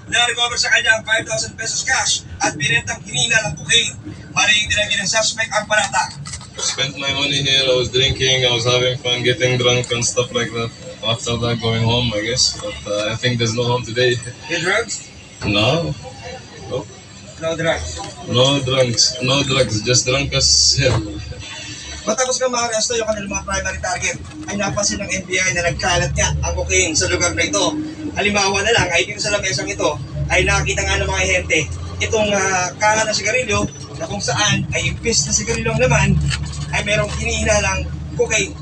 Na-recover sa kanya ang 5,000 pesos cash at binentang hinina ng cocaine. Maring tinagin ng suspect ang panata. Spent my money here, I was drinking, I was having fun, getting drunk and stuff like that. After that, going home, I guess. But I think there's no home today. The drugs? No. Nope. No drugs. No drugs. No drugs. Just drunk as hell. Matapos nga makaresto yung kanilang mga primary target, ay napansin ng NBI na nagkalat nga ang cocaine sa lugar na ito. Halimbawa na lang, ay dito sa lamesang ito, ay nakita nga ng mga ahente itong kalat na sigarilyo na kung saan ay impis na sigarilyo ang laman ay merong hinihina ng cocaine.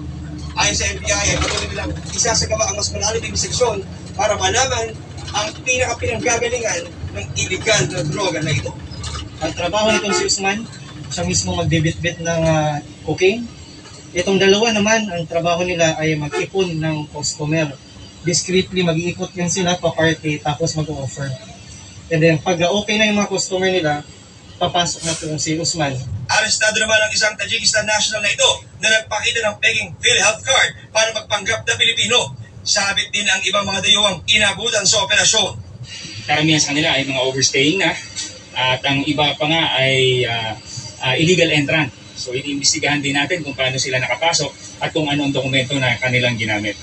Ayon sa NBI, ay patuloy nilang isasagawa ang mas malalim na investigasyon para malaman ang pinanggagalingan ng illegal na droga na ito. Ang trabaho nitong si Usman, siya mismo magbibit-bit ng cocaine. Itong dalawa naman, ang trabaho nila ay mag-ipon ng customer. Discreetly mag-iikot yan sila pa party tapos mag-offer. And then pag okay na yung mga customer nila, papasok na itong si Usman. Arestado naman ang isang Tajikistan national na ito na nagpakita ng peking PhilHealth card para magpanggap na Pilipino. Sabit din ang ibang mga dayuhang inabutan sa operasyon. Karamihan sa kanila ay mga overstaying na at ang iba pa nga ay illegal entrant. So iniimbestigahan din natin kung paano sila nakapasok at kung ano ang dokumento na kanilang ginamit.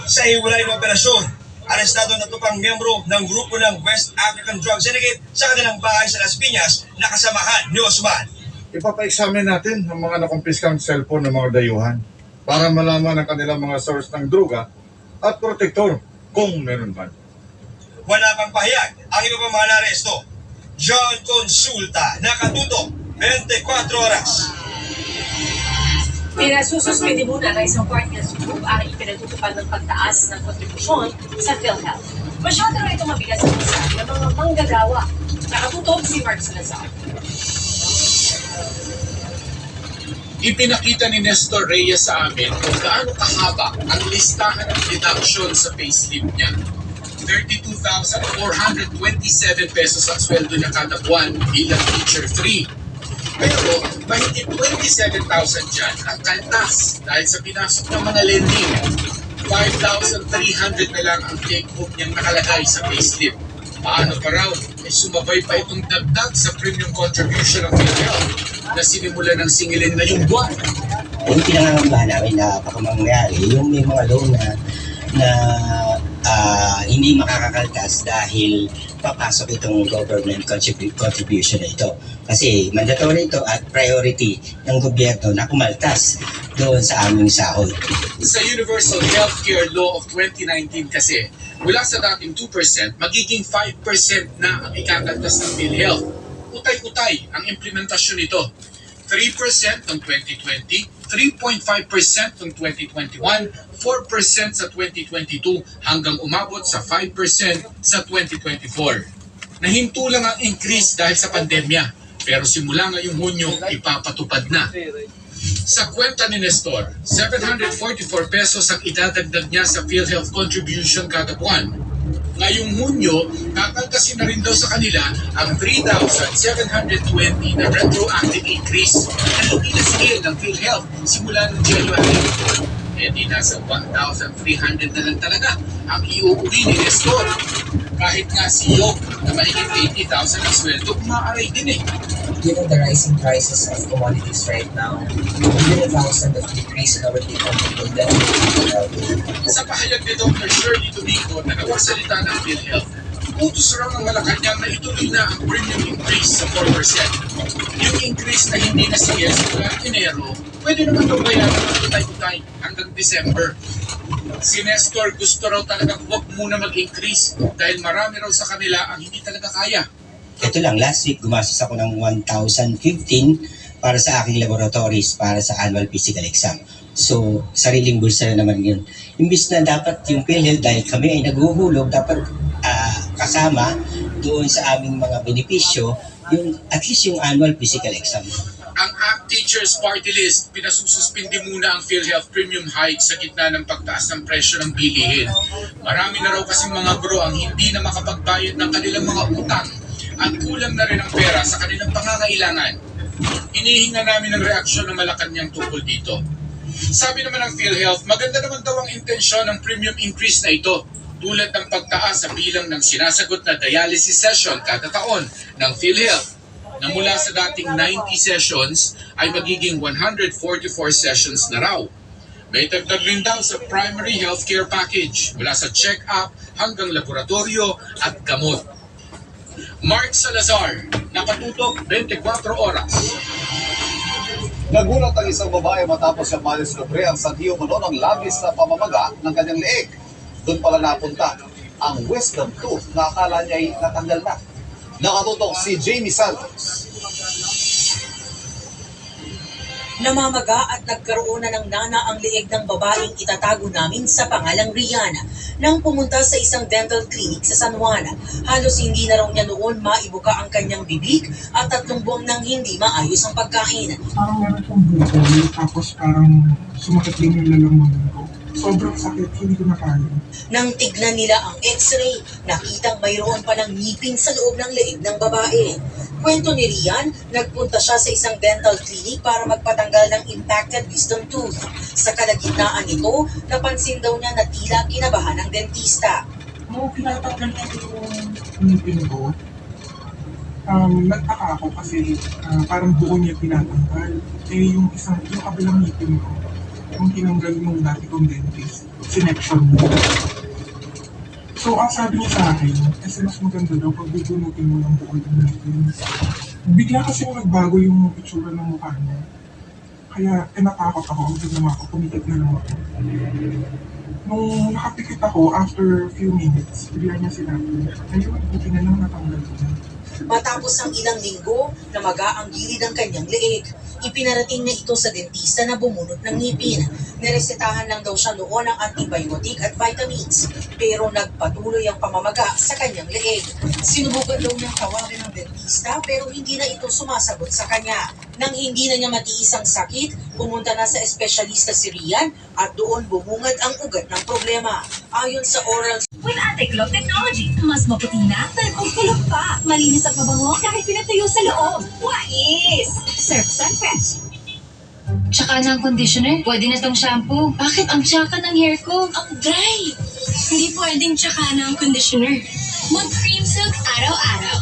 Sa hiwalay ng operasyon, arestado na ito pang miyembro ng grupo ng West African Drug Syndicate sa kanilang bahay sa Las Piñas na kasamahan ni Osman. Ipapa-examine natin ang mga nakumpiskang cellphone ng mga dayuhan para malaman ang kanilang mga source ng droga at protektor kung meron man. Wala pang pahayag ang iba pang mga naresto. John Consulta, nakatutok 24 oras. Pinasususpindi muna ng isang partners group ang ipinatutupad ng pagtaas ng kontribusyon sa PhilHealth. Masyado na ito mabigat sa bansa ng mga manggagawa. Nakatutok si Mark Salazar. Ipinakita ni Nestor Reyes sa amin kung gaano kahaba ang listahan ng deduction sa payslip niya. 32,427 pesos ang sweldo niya kada buwan bilang teacher 3. Pero mahigit 27,000 dyan ang kaltas dahil sa pinasok ng mga lending. 5,300 na lang ang take home niyang nakalagay sa payslip. Paano pa raw? Ay sumabay pa itong dagdag sa premium contribution ng PhilHealth na sinimulan ng singilin na yung buwan. Yung pinangangambahan namin na baka mangyari, yung may mga loan na hindi makakakaltas dahil papasok itong government contribution na ito. Kasi mandatory ito at priority ng gobyerno na kumaltas doon sa aming sahod. Sa Universal Healthcare Law of 2019 kasi, mula sa dating 2%, magiging 5% na ang ikakaltas ng PhilHealth. Utay-utay ang implementasyon nito. 3% noong 2020, 3.5% noong 2021, 4% sa 2022 hanggang umabot sa 5% sa 2024. Nahinto lang ang increase dahil sa pandemya, pero simula ngayong Hunyo, ipapatupad na. Sa kwenta ni Nestor, 744 pesos ang idadagdag niya sa PhilHealth contribution kada buwan. Ngayong Hunyo, kakaltasin na rin daw sa kanila ang 3,720 na retroactive increase na hindi nasigil ng PhilHealth simula ng January. E di nasa 1,300 na lang talaga ang iuuwi ni Nestor. Kahit nga si Yoke na mahigit 80,000 ang sweldo, umaaray din eh. Given the rising prices of commodities right now, even 1,000 of decrease in our income will definitely help. Sa pahayag ni Dr. Shirley Domingo na nagsasalita ng PhilHealth, utos raw ng Malacanang na ituloy na ang premium increase sa 4%. Yung increase na hindi nasigil sa Enero, pwede naman daw bayaran ng utay-utay hanggang December. Si Nestor gusto raw talagang huwag muna mag-increase dahil marami raw sa kanila ang hindi talaga kaya. Ito lang, last week gumastos ako ng 1,015 para sa aking laboratories para sa annual physical exam. So, sariling bulsa na naman yun. Imbis na dapat yung PhilHealth dahil kami ay naghuhulog, dapat kasama doon sa aming mga benepisyo, yung, at least yung annual physical exam. Ang ACT Teachers Party List, pinasususpindi muna ang PhilHealth Premium Hike sa gitna ng pagtaas ng presyo ng bilihin. Marami na raw kasing mga bro ang hindi na makapagbayad ng kanilang mga utang at kulang na rin ang pera sa kanilang pangangailangan. Inihinga namin ng reaksyon ng Malacanang tungkol dito. Sabi naman ng PhilHealth, maganda naman daw ang intensyon ng premium increase na ito, tulad ng pagtaas sa bilang ng sinasagot na dialysis session kada taon ng PhilHealth, na mula sa dating 90 sessions ay magiging 144 sessions na raw. May dagdag rin daw sa primary healthcare package mula sa check-up hanggang laboratorio at gamot. Mark Salazar, Nakatutok 24 Oras. Nagulat ang isang babae matapos siya malis-libre ang sandiyo mo ng labis na pamamaga ng kanyang leeg. Doon pala napunta ang wisdom tooth na akala niya ay natanggal na. Nakatutok si Jamie Santos. Namamaga at nagkaroon na ng nana ang leeg ng babaeng itatago namin sa pangalang Rihanna nang pumunta sa isang dental clinic sa San Juan. Halos hindi na raw niya noon maibuka ang kanyang bibig at 3 buwang nang hindi maayos ang pagkain. Parang meron kong bukol, tapos parang sumakit din yung lalamunan ko. Sobrang sakit, hindi ko na kaya. Nang tignan nila ang x-ray, nakitang mayroon palang ngipin sa loob ng leeg ng babae. Kwento ni Rian, nagpunta siya sa isang dental clinic para magpatanggal ng impacted wisdom tooth. Sa kalagitnaan nito, napansin daw niya na tila kinabahan ng dentista. Nung pinatanggal niya yung ngipin ko, nagtaka ako kasi parang buo niya pinatanggal. Eh yung kabilang ngipin ko, yung tinanggal yung dati kong dentist, sinection mo. So, ang sabi niya sa akin, kasi mas maganda daw pag bubunutin mo ng buo yung ngipin. Bigla kasi nagbago yung itsura ng mukha niya. Kaya, natakot ako, naman ako, pumikit na lang ako. Nung nakapikit ako, after few minutes, bigla niya sinabi, ayun, buti na lang natanggal ko na. Matapos ang ilang linggo, namaga ang gilid ng kanyang leeg. Ipinarating niya ito sa dentista na bumunot ng ngipin. Niresetahan lang daw siya noon ng antibiotic at vitamins, pero nagpatuloy ang pamamaga sa kanyang leeg. Sinubukan daw niyang tawagin ng dentista pero hindi na ito sumasagot sa kanya. Nang hindi na niya matiis ang sakit, pumunta na sa espesyalista si Rian at doon bumungad ang ugat ng problema. Ayon sa oral With Ate Glow Technology, mas maputi na, nagkukulog pa. Malinis at mabango kahit pinatuyo sa loob. Wais! Surf Sun Fresh. Tsaka ng conditioner, pwede na tong shampoo. Bakit ang tsaka ng hair ko? Ang dry! Hindi pwedeng tsaka ng conditioner. Mag-cream silk araw-araw.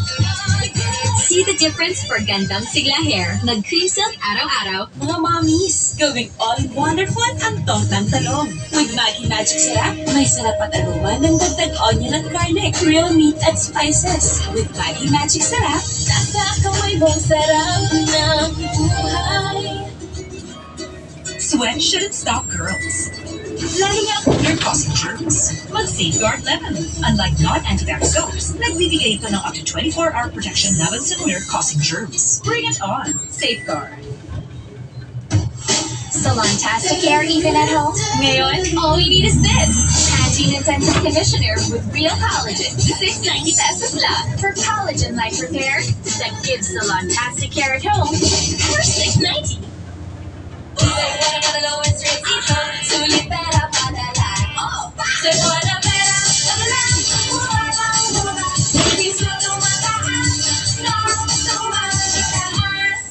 See the difference for gandang sigla hair. Mag-cream silk araw-araw. Mga mommies, gawing all-wonderful ang totang talong. With Maggi Magic Sarap, may sarap at aroma ng dagdag onion at garlic, real meat at spices. With Maggi Magic Sarap, nasa kamay mong sarap ng buhay. Sweat shouldn't stop girls. Lalo na kung you're causing germs. Mag-Safeguard Lemon. Unlike non-antibac soaps, nagbibigay ito ng up to 24-hour protection laban sa odor-causing germs. Bring it on. Safeguard. Salon-tastic hair even at home? Ngayon, all we need is this. Pantene Intensive Conditioner with real collagen. 690 pesos lang. For collagen-like repair that gives salon-tastic hair at home For 690. Sulit pera padala. Oh! Sa buwan pera padala. Hindi sa tumataas. No, tumataas.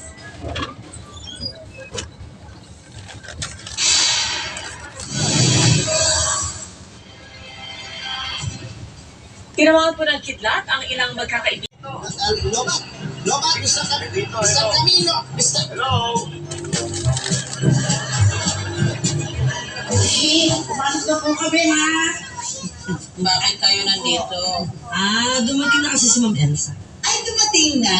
Tinawagan po ng kidlat ang ilang magkakaibigan. Lobat, gusto kami. Hello. Pumasok na po kami, ha? Bakit kayo nandito? Dumating na kasi si Ma'am Elsa. Ay, dumating na.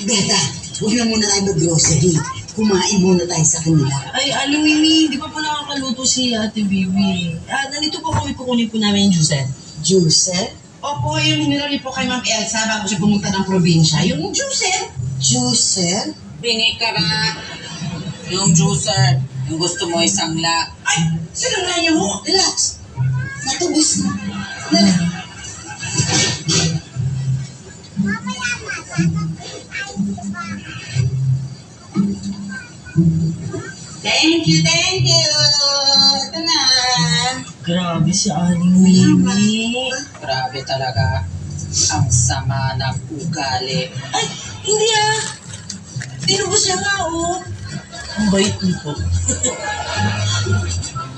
Beta, huwag na muna tayo mag-grocery. Kumain muna tayo sa kanila. Ay, Mimi, di pa po nakakaluto si Ate Bibi. Nandito po kami, kukunin po namin yung juicer. Juicer? Opo, yung hinirali po kay Ma'am Elsa bago siya pumunta ng probinsya. Yung juicer. Juicer? Binikara. Yung juicer. Yung gusto mo isangla. Ay, sinangla niyo mo. Relax. Natubos na. Dali. Thank you. Ito na. Grabe si Aling Mimi. Grabe talaga. Ang sama ng ugali. Ay, hindi ah. Tinubos siya nga, oh. Ang bait niyo po.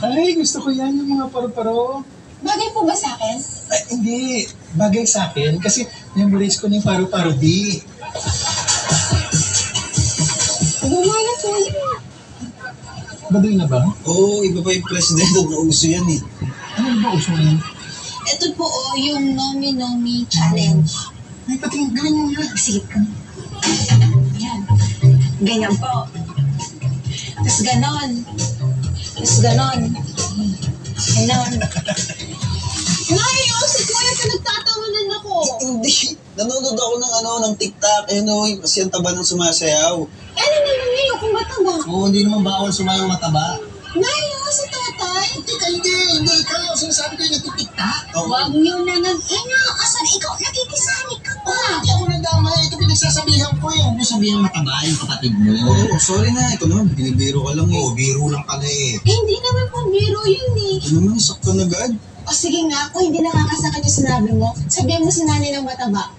Ay, gusto ko yan, yung mga paru-paro. Bagay po ba sa akin? Ay, hindi. Bagay sa akin kasi memorize ko na yung paru-paro, di. Gumana po yun. Baduy na ba? Oo, iba pa yung president na uso yan eh. Ano ba uso yan? Ito po yung Nomi Challenge. Ay, pati gawin mo yan. Sige po. Yan. Ganyan po. Tapos ganon. Tapos ganon. Ganon. Naiusip mo yung pinagtatawanan ako. Hindi. Nanonood ako ng TikTok. Kasi ang taba ng sumasayaw. Ano naman ngayon kung mataba? Oo, hindi naman bawal sumayaw mataba. Nayo, si tatay. Hindi ikaw. Sinasabi ko yung nagtitiktak. Huwag niyo na asan ikaw nakikisali ka pa. Hindi ako nagdamay. Ito pinagsasabihan ko yung sabihan mataba yung kapatid mo. Oo, sorry na. Ito naman, binibiro ka lang eh. Oo, biro lang pala eh. Hindi naman po biro yun eh. Ano naman, sakto na agad. O sige nga, kung hindi nakakasakit yung sinabi mo, sabihin mo si nanay ng mataba.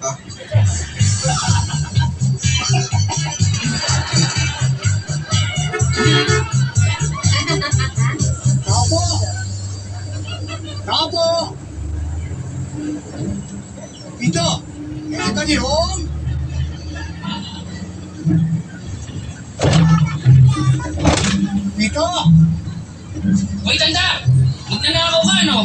Kapo! Ito! Ito ni Hong! Ito! Hoy, tanda! Magnanakaw ka, no?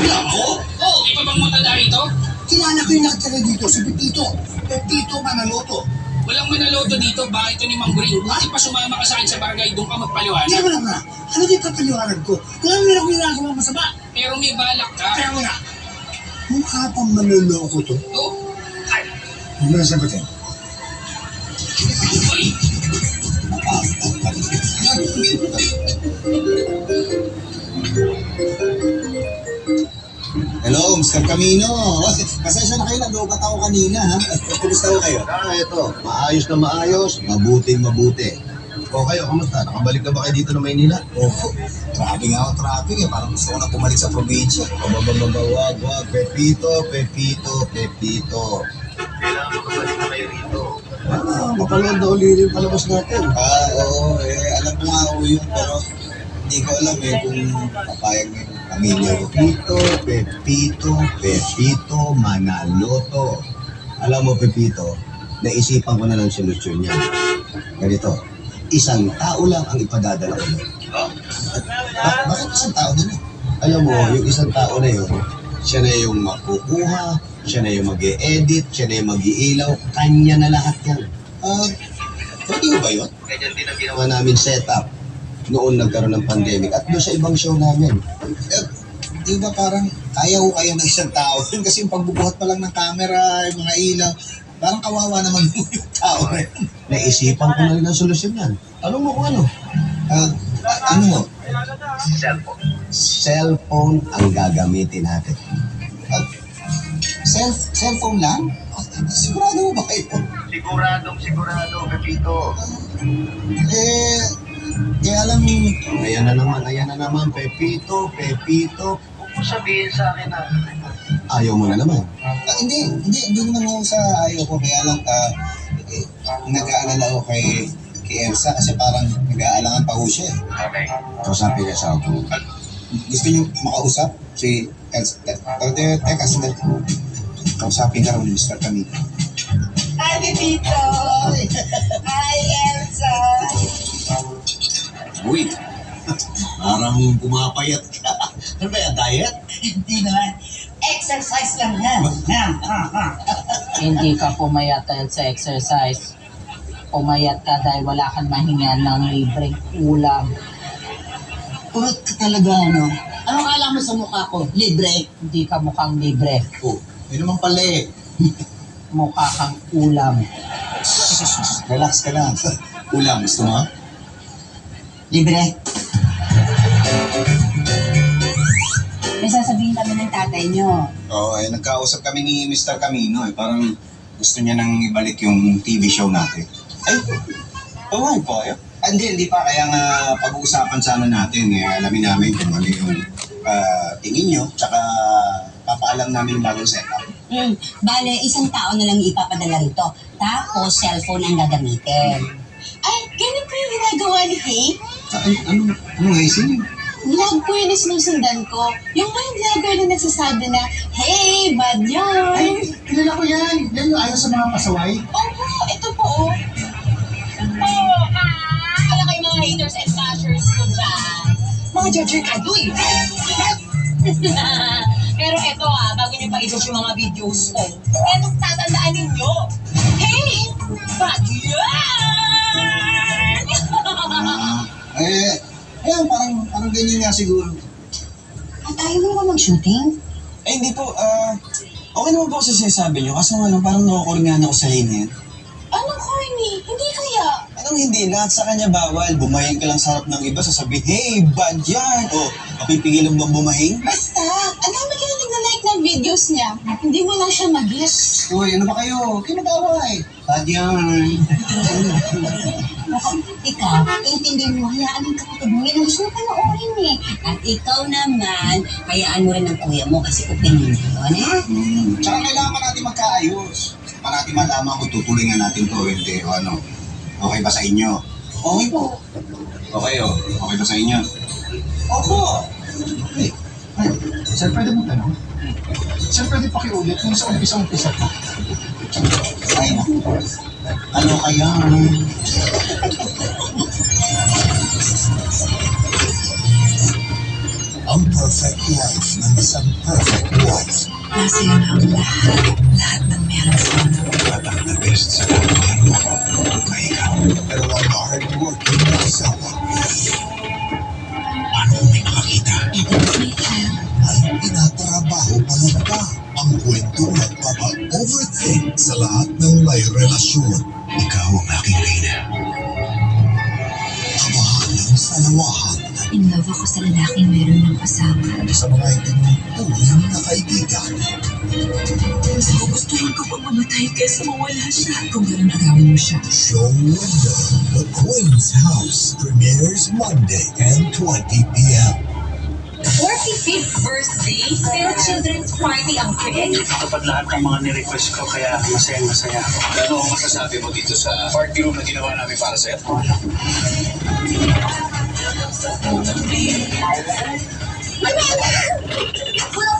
Ako? Oo, iba bang matanda rito? Kilala ko yung nakatira dito, si Pepito. Pepito Manaloto. Walang manaloto dito, bakit ito ni Mang Buring? Bakit pa sumama ka sa akin sa barangay, doon ka magpaliwanag? Teka mo lang na, ano din papaliwanag ko? Kung ano meron ko ginagawa masama. Pero may balak ka. Teka mo na, mukha pang manloloko to. Oo. Huwag mo na sagutin. Hoy! Hello, Mr. Camino. Pasensya na kayo, nag-ugat ako kanina, ha? Kumusta ko kayo? Ito, maayos na maayos, mabuting mabuti. O kayo, kamusta? Nakabalik na ba kayo dito na Maynila? Oo. Grabe nga ako traffic eh, parang gusto ko na bumalik sa probinsya. Wag. Pepito. Kailangan makabalik na kayo rito. Mapanood na uli yung palabas natin. Oo. Alam ko nga ako yun, pero hindi ko alam kung papayag mo yung pamilya ko. Pepito, Manaloto. Alam mo, Pepito, naisipan ko na ng solusyon niya. Ganito, isang tao lang ang ipadadala ko. Bakit isang tao din? Alam mo, yung isang tao na yun, siya na yung makukuha, siya na yung mag-e-edit, siya na yung mag-iilaw, kanya na lahat yan. Pwede ba yun? Ganyan din ang ginawa namin setup noon nagkaroon ng pandemic at doon sa ibang show namin. Di ba parang kaya ko kaya ng isang tao yun kasi yung pagbubuhat pa lang ng camera, yung mga ilaw, parang kawawa naman yung tao na yun. Naisipan ko na rin ang solusyon yan. Tanong mo kung ano? Ano mo? Cellphone ang gagamitin natin. Cellphone lang? Sigurado mo ba kayo? Sigurado, Pepito. Alam mo, ayan na naman, Pepito. Huwag mo sabihin sa akin na ayaw mo na naman. Hindi naman ako sa ayaw ko, kaya lang nag-aalala ko kay Elsa kasi parang nag-aalangan pa ho siya. Okay. Kausapin niya siya ako. Gusto niyo makausap si Elsa? Teka, sandali. Kausapin ka rin, Mr. Camino. Hi, Pepito! Hi, Elsa! Uy, parang pumapayat ka. Ano ba yan, diet? Hindi naman. Exercise lang yan. Hindi ka pumayat dahil sa exercise. Pumayat ka dahil wala kang mahingan ng libreng ulam. Purot ka talaga, no? Ano kala mo sa mukha ko? Libre? Hindi ka mukhang libre. Yun naman pala eh. Mukha kang ulam. Relax ka lang. Ulam, gusto mo? Libre? May sasabihin kami ng tatay nyo. Oo, nagkausap kami ni Mr. Camino eh. Parang gusto niya nang ibalik yung TV show natin. Ay, tumahan po kayo? Hindi pa. Kaya nga pag-uusapan sana natin. Alamin namin kung ano yung tingin nyo. Tsaka papaalam namin yung bagong setup. Bale, isang tao na lang ipapadala rito. Tapos, cellphone ang gagamitin. Ay, ganun yung ginagawa ni Kate? Ano nga isin? Vlog ko yun is nusundan ko. Yung may vlogger na nagsasabi na, hey, bad yarn! Ay, kilala ko yan. Yan yung ayaw sa mga pasaway. Opo, ito po oh. Kaya kayo mga haters and bashers ko dyan. Mga judger kadoy. Pero eto bago niyo pa-i-judge yung mga videos ko, etong tatandaan ninyo. Hey, bad yarn! Ayun, parang ganyan nga siguro. At ayaw mo naman mag-shooting? Hindi po, okay naman po kasi sinasabi niyo. Kaso nga lang, parang nakukulingan ako sa lane yan. Anong corny? Hindi kaya? Anong hindi? Lahat sa kanya bawal. Bumahin ka lang sa harap ng iba, sasabihin, hey, bad yan! O, mapipigilan bang bumahin? Basta, ang dami kayo nag-like ng videos niya. Hindi mo lang siya mag-guess. Uy, ano ba kayo? Kinag-away. Bad yan. Ikaw, intindihin mo, hayaan yung kapatid mo. Yan ang gusto mo panoorin eh. At ikaw naman, hayaan mo rin ang kuya mo kasi opinion niya yun, ha? Tsaka kailangan pa natin magkaayos. Pa natin malaman kung tutulingan natin to o hindi o ano. Okay ba sa inyo? Okay po. Okay o. Okay ba sa inyo? Opo. Ay, sir, pwede mo tanong? Sir, pwede pakiulit kung sa umpisa ko. Ay, ano kaya? Ang perfect life ng isang perfect wife. Nasa yan ang lahat ng meron sa ano. At ang the best sa araw-araw ay ikaw. Pero ang hard-working na asawa. Paano kung may makakita? Ay tinatrabaho pa lang ka. Ang kwentong nagpapa-overthink sa lahat ng may relasyon. Ikaw ang aking reyna. Kabahalang salawahan. In love ako sa lalaking meron ng asawa. Sa mga hindi mong tuwing na kaibigan. Mas gugustuhin ko pag mamatay kaysa mawala siya. Kung gano'n agawin mo siya. Show window, The Queen's House premieres Monday 10:20 p.m. 45th birthday, pero children's party ang create. Dapat lahat ng mga ni-request ko, kaya masaya-masaya ako. Ano ang masasabi mo dito sa party room na ginawa namin para sa'yo? Wala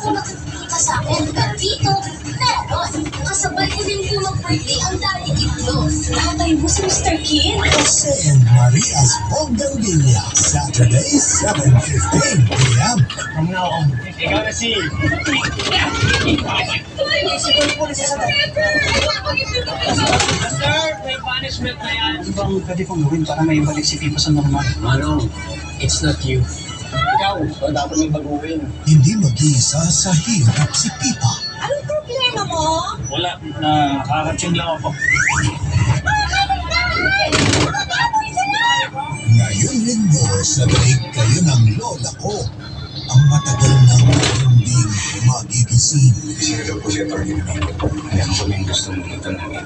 po nakikita sa akin, pero dito, meron. Kasabay ko din po mag-birthday ang Daddy Kitlos. Tatay mo si Mr. Kid. Jose and Maria's Bongganguilla, Saturday, 7:15 p.m. Ikaw na si... Sir, may punishment na yan. Ano bang pwede kong gawin para may balik si Pipa sa normal? Manong, it's not you. Ikaw, dapat may baguhin. Hindi mag-iisa sa hirap si Pipa. Anong problema mo? Wala, nakakatsing lang ako. Ngayon linggo, sa daig kayo ng lola ko. Ang matagal nang hindi magigising. Sino po si Atty. Alam ko may gusto mo matanong.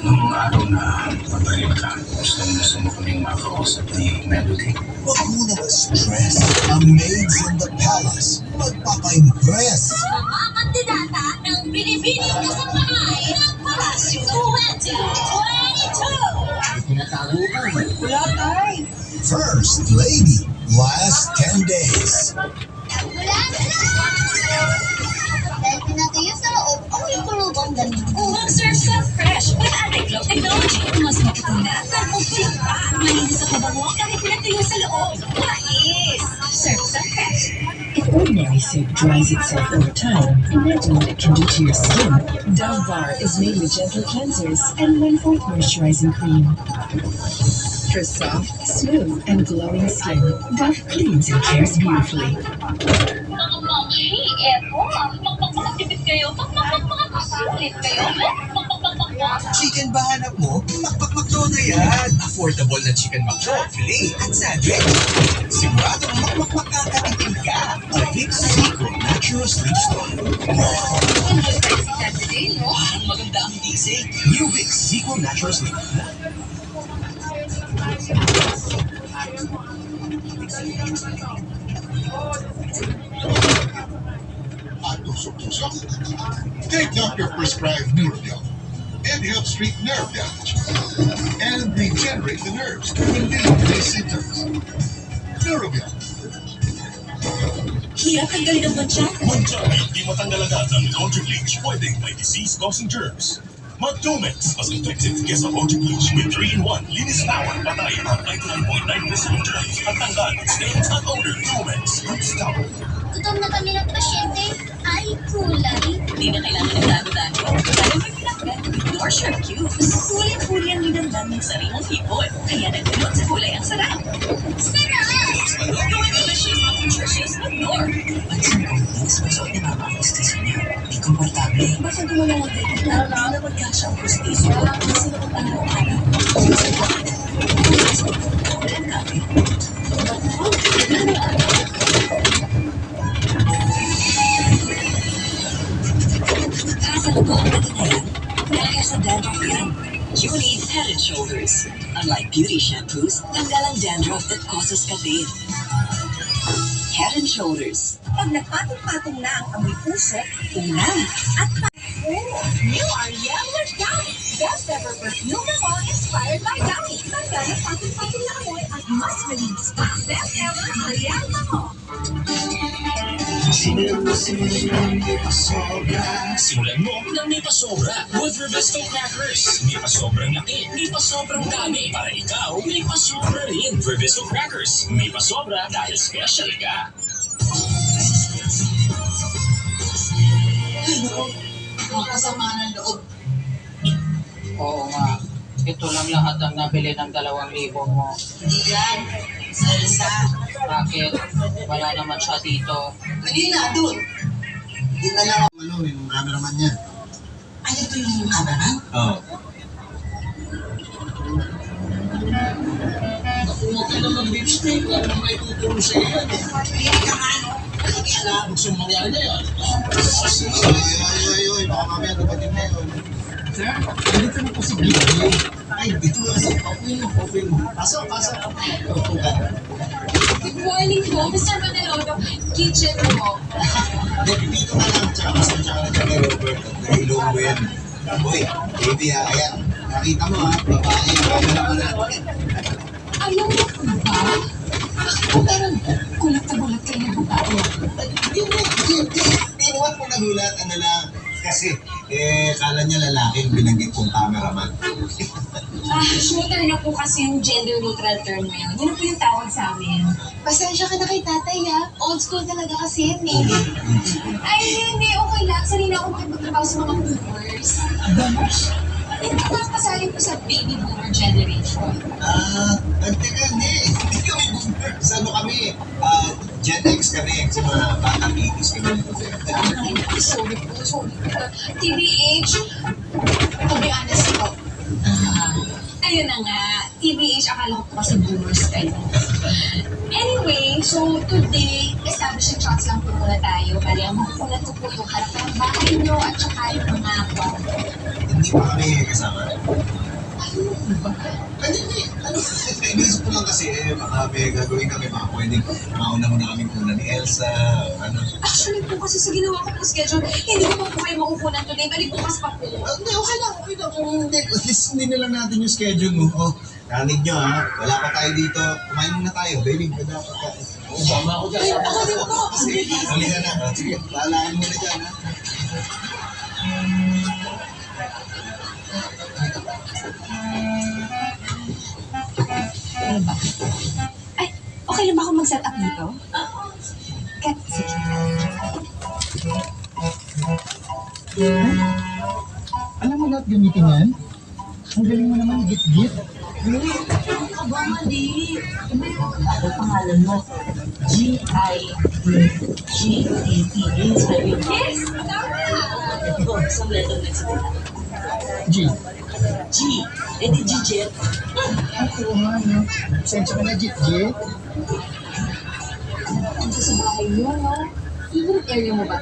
Nung araw na pabalik ka, gusto mo kaming makausap ni Melody. Huwag mo na stress. Ang maids in the palace magpapa-impress. Mga kandidata ng Binibining Kasambahay ng Palasyo 2022. Tinatawag ka. Wala tayo. First Lady, last 10 days. Dahil pinatayo sa loob, ang yung kulubang ganito. Mag-serve sa fresh with Adeglo Technology. Mas makituna at magpulang pa. Malinis sa kabango kahit pinatayo sa loob. Mais! Serve sa fresh. If ordinary soap dries itself over time, imagine what it can do to your skin. Dove Bar is made with gentle cleansers and 1/4 moisturizing cream. For soft, smooth, and glowing skin, Dove cleans and cares beautifully. Mga mamshi, eto. Makakatipid kayo. Makakasulit kayo. Chicken ba hanap mo? Makmakmakdo na yan. Affordable na chicken makdo, filet at sandwich. Siguradong makmakmakakatipid ka. A Vic Seco Natural Sleep Store. Parang maganda ang gising. New Vic Seco Natural Sleep. Take Dr. Prescribed Neurobion. and helps treat nerve damage and regenerate the nerves, relieve these symptoms. Neurobion. Hirap tanggalin ang bansa. Mandiyan, hindi matanggal agad ng laundry bleach pwedeng may disease-causing germs. Mag-Domex, mas effective kesa laundry bleach with 3-in-1 linis power, patay ang 99.9% of germs at tanggal ng stains at odor. Domex, unstoppable. Gutom na kami ng pasyente. Ay, kulay. Hindi na kailangan ng dami-dami. Kaya may pinakgan with Nor Sharp Cubes. Kulay-kulay ang linamdam ng sarimong hipon. Kaya nagdulot sa kulay ang sarap. Sarap! Gawin delicious at nutritious with Nor. At sa mga sponsor ni Mama ang gusto niya. Di komportable. Baka gumala ng dito na magkasya ang gustiso. Kasi naman araw-araw. Kasaluko ang katinayan. Dahil sa dandruff yan. You need Head & Shoulders. Unlike beauty shampoos, tanggal ang dandruff that causes katid. Head & Shoulders. Pag nagpatong-patong na ang amoy puso, ulam at New Ariel Downy. Best ever perfume na mo inspired by Downy. Tanggal ang patong-patong na amoy at mas malinis pa. Best ever Ariel na mo. Simulan mo ng may pasobra with Revesco Crackers. May pasobrang laki, may pasobrang dami. Para ikaw, may pasobra rin. Revesco Crackers. May pasobra dahil special ka. Makasama ng loob. Oo nga. Ito lang lahat ang nabili ng 2,000 mo. Hindi yan. Salsa. Bakit? Wala naman siya dito. Kanina, doon. Hindi na lang ako. Yung cameraman niya. Ay, ito yung cameraman? Oo. Huwag ka na mag-lipstick. Wala naman may tutulong sa iyo. Hindi ka nga. Alam, gusto mong mangyari na yan. Ay, baka mamaya dumating na yun. Sir, dito na po si Gigi. Ay, dito na kasi. Okay mo. Pasok. Opo ka. Good morning po, Mr. Manalodo. Kitchen mo. Dito ka lang. Tsaka pasensya ka na dyan kay Robert at kay Lowen. Boy, baby ha. Ayan, nakita mo ha. Babae, kamera mo na. Ayaw mo po ba? Parang kulat na bulat kayo ng babae. Hindi naman po nagulat. Ano lang. Kasi, kala niya lalaki yung binanggit kong cameraman. Shooter na po kasi yung gender-neutral term na yun. Yun na po yung tawag sa amin. Pasensya ka na kay tatay ha. Old school talaga kasi yun eh. Ay, hindi. Okay lang. Sanay na ako makipagtrabaho sa mga boomers. Boomers? Hindi ko kasalin po sa baby boomer generation. Teka, hindi kami boomers. Ano kami? Gen X kami. Kasi mga batang 80s kami nito. Sorry po. TBH, to be honest po. Ayun na nga. TBH, akala ko po kasi boomers kayo. Anyway, so today, establishing shots lang po muna tayo. Kaya makukulat ko po yung harap ng bahay nyo at saka yung mga kwarto. Hindi pa kami kasama. Hindi. Inisip ko lang kasi, baka may gagawin kami, baka pwedeng mauna-una kami kuna ni Elsa, ano. Actually po, kasi sa ginawa ko po schedule, hindi ko po kayo makukunan today, balik bukas pa po. Hindi, okay lang. Kung hindi, at least hindi na lang natin yung schedule mo. Oh, narinig nyo ha, wala pa tayo dito. Kumain muna tayo, baby. Dapat ka. Sama ako dyan. Ako din po. Sige, halika na. Sige, balaan mo na dyan ha. Ano ba? Ay, okay lang ba ako mag-set up dito? Sige. Alam mo lahat gamitin yan? Ang galing mo naman git-git. Aba, mali. Ano pangalan mo? G-I-G-T-T. Yes! Tama! Ito, isang letter nagsasalita. G. G. Eh di G-Jet. Oo nga, no? Sensya ka na, Jit-Jit. Ando sa bahay mo, no? Favorite area mo ba?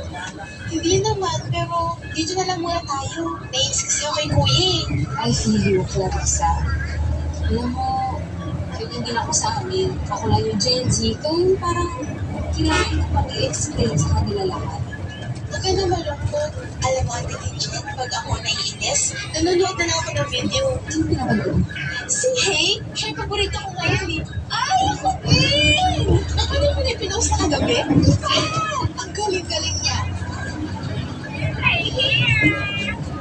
Hindi naman, pero dito na lang muna tayo. Nainis kasi ako kay Kuya eh. I feel you, Clarissa. Alam mo, yun din ako sa amin. Ako lang yung Gen Z, kaya yung parang kailangan ko pag i-explain sa kanila lahat. Huwag ka na malungkot. Alam mo, Ate Kitchen, pag ako naiinis, nanonood na lang ako ng video. Ano pinapanood? Si Hey, siya yung paborito ko ngayon eh. Ay, ako din! Ano mo na pinost na kagabi? Ang galing-galing niya. Hey, here!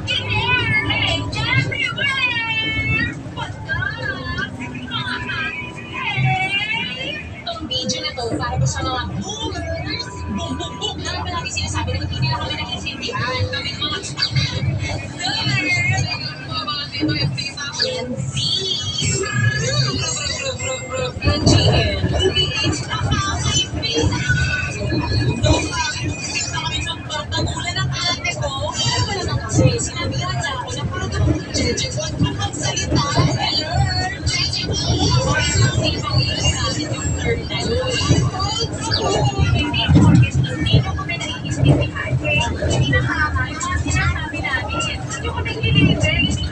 Get there! Hey, everywhere! What's up? Hey! Itong video na to para ko sa mga boomers. Boom, boom, boom. Naman pa lagi sinasabi na hindi nila kami nag-intindihan. Kami mga Gen Z. Gen GN. Pagtagulan ng ate ko, wala naman kasi sinabi niya ako na parang Jeje, huwag mo magsalita. Hello! Jeje, hindi pa gamit yung third time. Hindi ko kami naiistindihan. Hindi na tama yung mga sinasabi namin. Hindi ko nag-deliver, hindi ko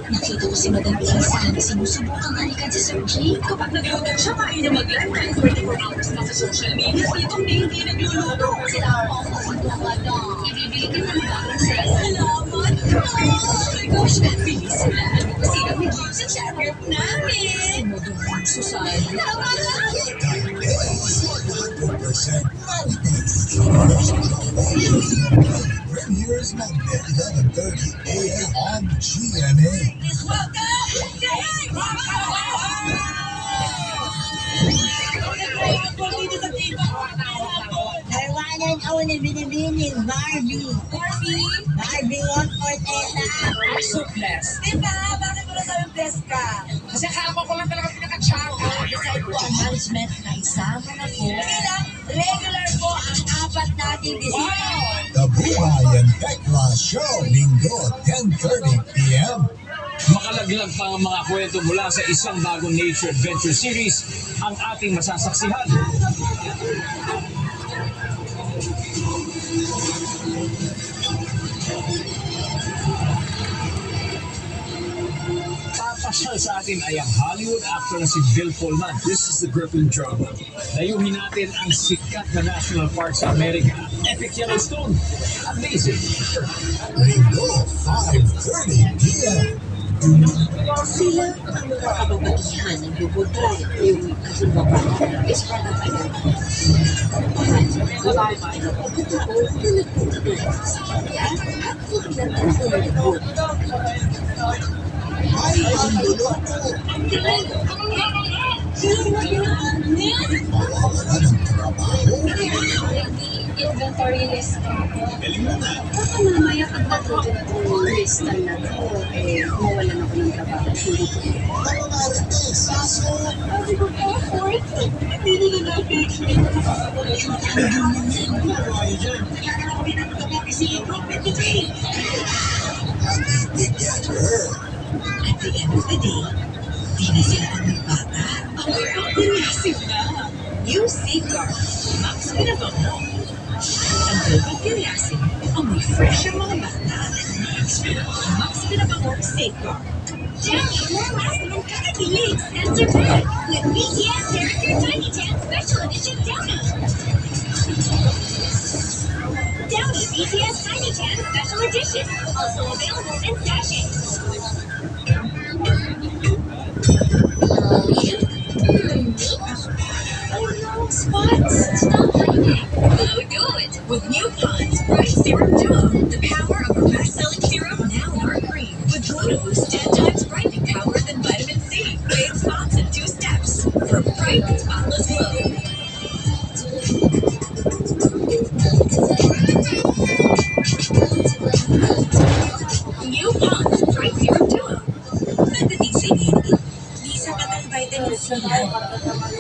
Nakita ko si Madam Lisa na sinusubukan halikan si Sir Jake. Kapag nagluluto siya, kaya niya mag-live kahit 24 hours na sa social media. Itong hindi nagluluto. Sila ako madam. Ibibili ka ng bagong set. Salamat ka! Oh my gosh, bilis sila. Kasi nag-use sa chatbot namin. Sinodong Susan. Tama lang! 100% Premieres Monday, 11:30 a.m. on GMA. Please welcome, Jay! Narawanan ako na binibining Barbie. Barbie 1/4 Suples. Diba? Bakit mo na sabi bless ka? Kasi kama ko lang talaga pinaka-chaka. Decide ko ang management na isama na po. Regular po ang 4 nating bisita. The Buhay and Tekla Show, Linggo, 10:30 p.m. Makalaglag pa ang mga kwento mula sa isang bagong nature adventure series ang ating masasaksihan. Papasyal sa atin ay ang Hollywood actor na si Bill Pullman. This is the Griffin drama. Layuhin natin ang sikat na national park sa Amerika, Epic Yellowstone. Amazing. Linggo, 5:30 p.m. Sila ang mga kababaihan ng bubudray at ewi kasi mababa is para tayo. Babae na pagkatao na nagpupulong sa kanya at pagkatao. Ay, ang luloko. Mawawalan ng trabaho. Inventory list. Baka mamaya pag natuto na itong list na to, mawalan ako ng trabaho. Hindi ko. Ano nga rin eh, saso? Hindi ko effort. Hindi na natin. Happy to get her. At the end of the day, di na sila ang nagbata. Ang pinasin na. New Safeguard. Max Pinabango. Ang pagkiriasin, amoy fresh ang mga bata. Max Pinabango Safeguard. Downy, more lasting and kakakilig. Sensor back with BTS Character Tiny Tan Special Edition Downy. Downy BTS Tiny Tan Special Edition. Also available in sachet. Oh no, spots! Stop hiding! Glow good with new Pond's Bright Serum Duo. The power of our best-selling serum now in our cream. With Glow to boost 10 times brightening power than vitamin C. Fade spots in 2 steps for bright, spotless glow. New Pond's Bright Serum Duo. Pagdating sa immunity, di sapat ang vitamin C yan.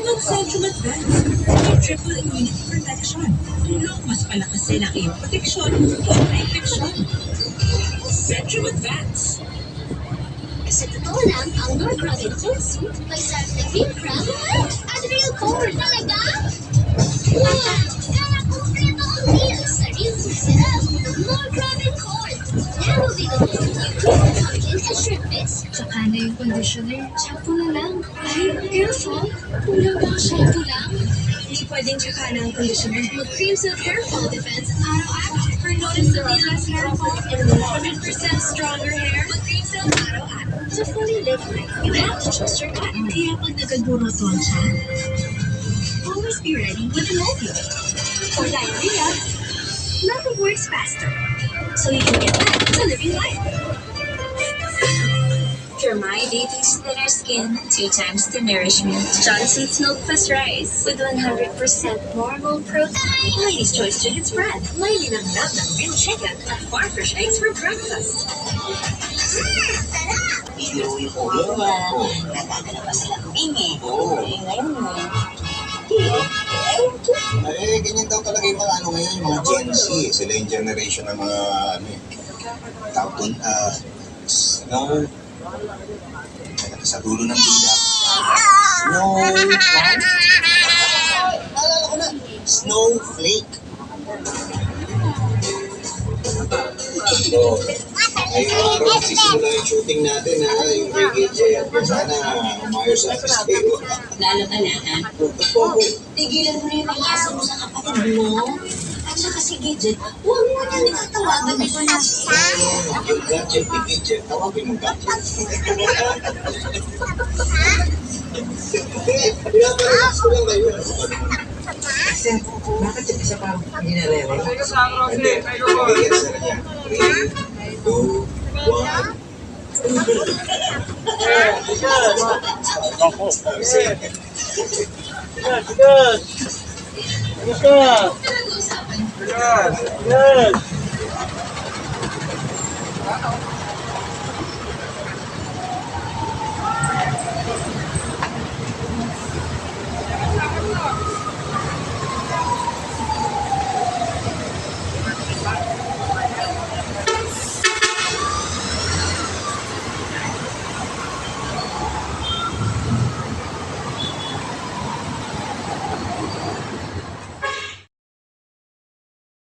Mag-Centrum Advance. May triple immunity protection. Tulong mas palakasin ang iyong proteksyon kontra-infeksyon. Centrum Advance. Sa totoo lang, ang North Robin Cold Soup may sarap na beef crab at real cold talaga. Kaya kumpleto ang meal sa real soup sarap. North Robin Cold. Now available in new cream Tsaka na yung conditioner. Shampoo na lang. Ay, careful. Kulang bang shampoo lang? Hindi pwedeng tsaka na ang conditioner. Mag-Cream Silk Hair Fall Defense araw-araw. For noticeably less hair fall and 100% stronger hair, mag-Cream Silk araw-araw. To fully live life, you have to trust your gut. Kaya pag nagkaguroton siya, always be ready with an opioid. For diarrhea, nothing works faster. So you can get back to living life. Thermite Dainty's thinner skin, 2 times the nourishment. Johnson's Milk Plus Rice with 100% normal protein. Ladies' Choice Chicken Spread. Lady ng love ng real chicken at farfish eggs for breakfast. Inuwi ko yan. Natagala pa sa lambing eh. Ngayon mo. Ganyan daw talaga yung mga ano ngayon, yung mga Gen Z. Sila yung generation ng mga, tawag doon, snow, sa dulo ng bilang. Naalala ko na, snowflake. Ngayong araw, sisimula yung shooting natin, yung Reggae Jet. Sana umayos sa episode. Lalo ka na, ha? Tigilan mo na yung pag-asa mo sa kapatid mo. At saka si Gidget, huwag mo na nagtatawagan mo na siya. Yung gadget ni Gidget, tawagin mo gadget. Pinaparelax ko lang kayo. Kasi, bakit yung isa parang hindi narere? Hindi, mabigyan sa kanya. 3, 2, 1. Yes.